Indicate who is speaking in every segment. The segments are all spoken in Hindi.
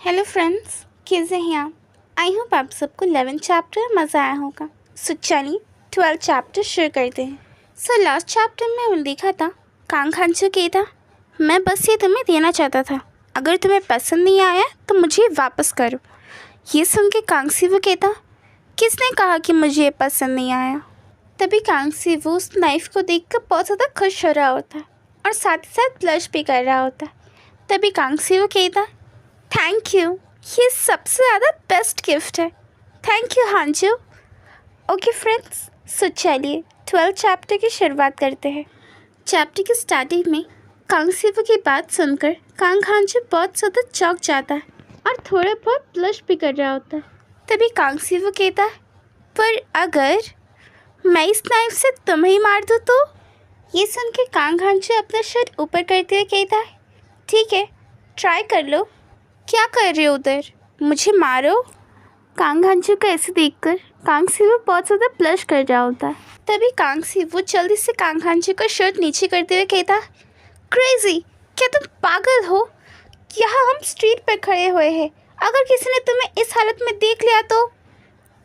Speaker 1: हेलो फ्रेंड्स, कैसे हैं आप? आई होप आप सबको 11th चैप्टर मज़ा आया होगा। सो चलिए 12th चैप्टर शुरू करते हैं। सो लास्ट चैप्टर में हमने देखा था कांग खांचू के था, मैं बस ये तुम्हें देना चाहता था, अगर तुम्हें पसंद नहीं आया तो मुझे वापस करो। ये सुन के कांग सीवू कहता, किसने कहा कि मुझे पसंद नहीं आया? तभी कांग सीवू उस नाइफ़ को देखकर बहुत ज़्यादा खुश हो रहा होता है और साथ ही साथ ब्लश भी कर रहा होता है। तभी कांग सीवू कहता, थैंक यू, ये सबसे ज़्यादा बेस्ट गिफ्ट है। थैंक यू हांजू। ओके फ्रेंड्स, सो चलिए 12th चैप्टर की शुरुआत करते हैं। चैप्टर की स्टार्टिंग में कांग सीवू की बात सुनकर कांग हांजू बहुत ज़्यादा चौंक जाता है और थोड़ा बहुत ब्लश भी कर रहा होता है। तभी कांग सीवू कहता है, पर अगर मैं इस नाइफ से तुम्हें ही मार दूँ तो? ये सुन के कांग हांजू अपना शर्ट ऊपर करते हुए कहता है, ठीक है, ट्राई कर लो। क्या कर रहे हो उधर? मुझे मारो। कांग हांजू को ऐसे देखकर कांग सीवू बहुत ज़्यादा ब्लश कर रहा होता है। तभी कांग सीवू जल्दी से कांग हांजू का शर्ट नीचे करते हुए कहता, क्रेजी, क्या तुम पागल हो? यहाँ हम स्ट्रीट पर खड़े हुए हैं, अगर किसी ने तुम्हें इस हालत में देख लिया तो?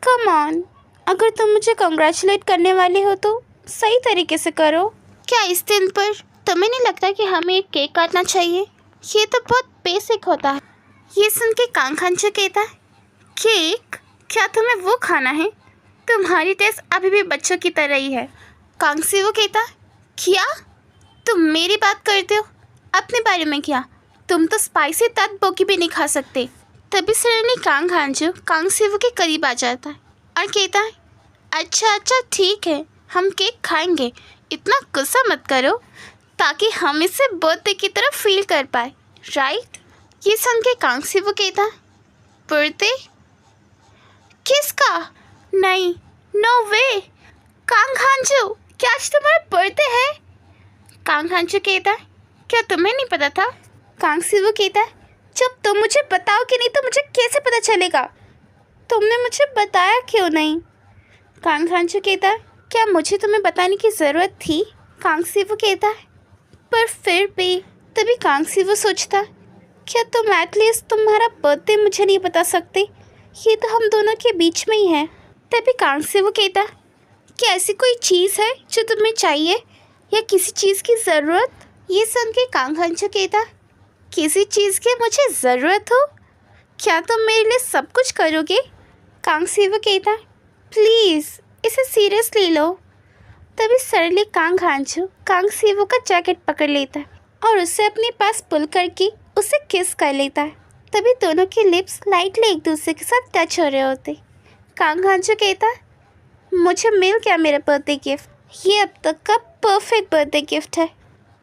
Speaker 1: कम ऑन, अगर तुम मुझे कंग्रेचुलेट करने वाले हो तो सही तरीके से करो। क्या इस दिन पर तुम्हें नहीं लगता कि हमें एक केक काटना चाहिए? ये तो बहुत बेसिक होता है। ये सुन के कांग हांजू कहता है, केक? क्या तुम्हें वो खाना है? तुम्हारी टेस्ट अभी भी बच्चों की तरह ही है। कांग सीवू कहता, क्या तुम मेरी बात करते हो? अपने बारे में क्या? तुम तो स्पाइसी तत्बोकी भी नहीं खा सकते। तभी सडनली कांग हांजू कांग सीवू के करीब आ जाता है और कहता है, अच्छा ठीक है, हम केक खाएंगे, इतना गुस्सा मत करो, ताकि हम इसे बर्थडे की तरह फील कर पाए, राइट? ये सुन के कांग सीवू कहता, बर्थडे? किसका? नहीं, नो वे। कांग हांजू, क्या आज तुम्हारा बर्थडे है? कांग हांजू कहता, क्या तुम्हें नहीं पता था? कांग सीवू कहता, जब तुम मुझे बताओगे नहीं तो मुझे कैसे पता चलेगा? तुमने मुझे बताया क्यों नहीं? कांग हांजू कहता, क्या मुझे तुम्हें बताने की ज़रूरत थी? कांग सीवू कहता, पर फिर भी। तभी कांग सीवू सोचता, क्या तुम एटलीस्ट तुम्हारा बर्थडे मुझे नहीं बता सकते? ये तो हम दोनों के बीच में ही है। तभी कांग सीवू कहता, क्या ऐसी कोई चीज़ है जो तुम्हें चाहिए या किसी चीज़ की ज़रूरत? ये सुन के कांग हांजू कहता, किसी चीज़ की मुझे ज़रूरत हो? क्या तुम मेरे लिए सब कुछ करोगे? कांग सीवू कहता, प्लीज़ इसे सीरियसली लो। तभी सडनली कांग हांजू कांग सीवू का जैकेट पकड़ लेता है और उसे अपने पास पुल करके उसे किस कर लेता है। तभी दोनों के लिप्स लाइटली एक दूसरे के साथ टच हो रहे होते। कांग हांजू कहता, मुझे मिल गया मेरा बर्थडे गिफ्ट, ये अब तक का परफेक्ट बर्थडे गिफ्ट है।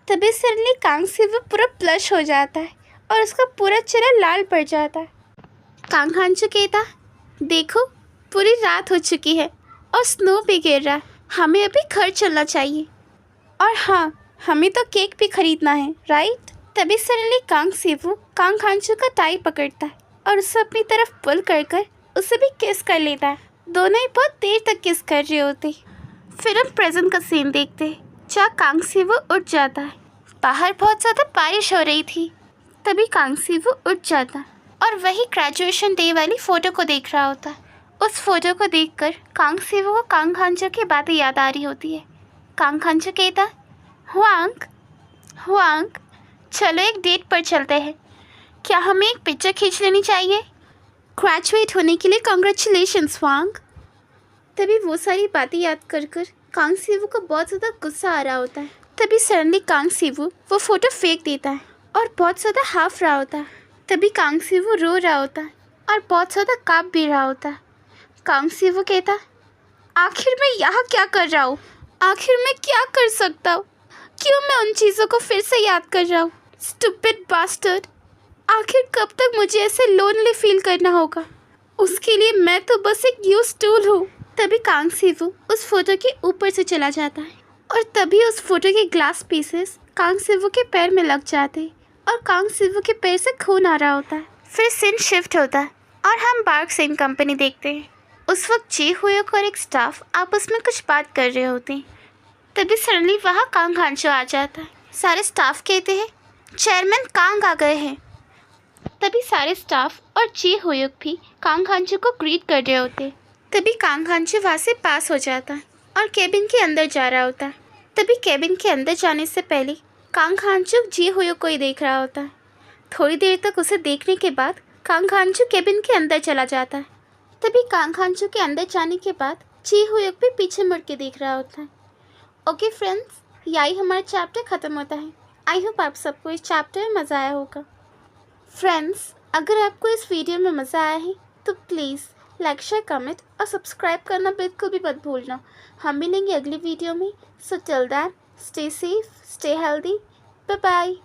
Speaker 1: तभी सडनली कांग सीवू पूरा ब्लश हो जाता है और उसका पूरा चेहरा लाल पड़ जाता है। कांग हांजू कहता, देखो पूरी रात हो चुकी है और स्नो भी गिर रहा है, हमें अभी घर चलना चाहिए। और हाँ, हमें तो केक भी खरीदना है, राइट? तभी सडनली कांग सीवू कांग हांजू का टाई पकड़ता है और उसे अपनी तरफ पुल कर उसे भी किस कर लेता है। दोनों ही बहुत देर तक किस कर रहे होते। फिर हम प्रेजेंट का सीन देखते हैं, जहाँ कांग सीवू उठ जाता है। बाहर बहुत ज़्यादा बारिश हो रही थी। तभी कांग सीवू उठ जाता है और वही ग्रेजुएशन डे वाली फ़ोटो को देख रहा होता है। उस फोटो को देखकर कांग सीवू को कांग हांजू की बातें याद आ रही होती है। कांग हांजू कहता, हुआंग, चलो एक डेट पर चलते हैं। क्या हमें एक पिक्चर खींच लेनी चाहिए? ग्रेजुएट होने के लिए कांग्रेचुलेशंस हुआंग। तभी वो सारी बातें याद कर कांग सीवू को बहुत ज़्यादा गुस्सा आ रहा होता है। तभी सडनली कांग सीवू वो फ़ोटो फेंक देता है और बहुत ज़्यादा हाफ रहा होता है। तभी कांग सीवू रो रहा होता है और बहुत ज़्यादा काँप भी रहा होता है। कांग सीवू कहता, आखिर मैं यहाँ क्या कर रहा हूँ? आखिर मैं क्या कर सकता हूँ? क्यों मैं उन चीज़ों को फिर से याद कर रहा हूँ? स्टूपिड बास्टर्ड, आखिर कब तक मुझे ऐसे लोनली फील करना होगा? उसके लिए मैं तो बस एक यूज टूल हूँ। तभी कांग सीवू उस फोटो के ऊपर से चला जाता है और तभी उस फोटो के ग्लास पीसेस कांग सीवू के पैर में लग जाते हैं और कांग सीवू के पैर से खून आ रहा होता है। फिर सीन शिफ्ट होता है और हम बार्क सेन कंपनी देखते हैं। उस वक्त जी हुयोक और एक स्टाफ आपस में कुछ बात कर रहे होते हैं। तभी सडनली वहाँ कांग हांजू आ जाता है। सारे स्टाफ कहते हैं, चेयरमैन कांग आ गए हैं। तभी सारे स्टाफ और जी होयुक भी कांग खानचू को ग्रीट कर रहे होते। तभी कांग खानचू वहाँ से पास हो जाता है और केबिन के अंदर जा रहा होता है। तभी केबिन के अंदर जाने से पहले कांग खानचू जी होयुक को ही देख रहा होता है। थोड़ी देर तक उसे देखने के बाद कांग खानचू केबिन के अंदर चला जाता है। तभी कांग खानचू के अंदर जाने के बाद जी होयुक भी पीछे मुड़ के देख रहा होता है। ओके फ्रेंड्स, यही हमारा चैप्टर ख़त्म होता है। आई होप आप सबको इस चैप्टर में मज़ा आया होगा। फ्रेंड्स, अगर आपको इस वीडियो में मज़ा आया है तो प्लीज़ लाइक, शेयर, कमेंट और सब्सक्राइब करना बिल्कुल भी मत भूलना। हम मिलेंगे अगली वीडियो में। So till that, stay safe, stay healthy, bye bye.